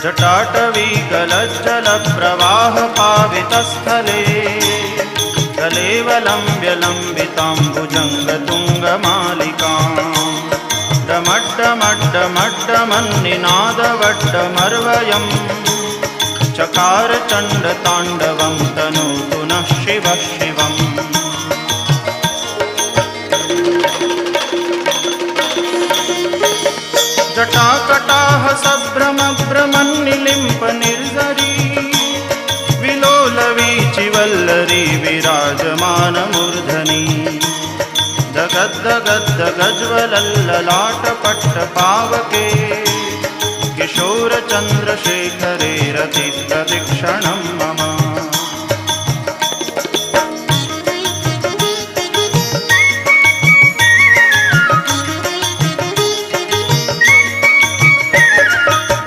जटाटवीगलज्जलप्रवाहपावितस्थले कलेवलम्ब्य लम्बिताम्बुजङ्गतुङ्गमालिकाम् डमड्डमड्डमड्डमन्निनादवड्डमर्वयम् चकार चण्डताण्डवं तनोतु नः शिवः शिवम्। जटाकटाह सभ्रमभ्रमन्निलिम्प निर्झरी विलोलवीचिवल्लरी विराजमानमूर्धनि दगद्दगद्दगज्ज्वलल्ललाटपट्टपावके किशोरचन्द्रशेखरे रतिप्रदक्षिणम्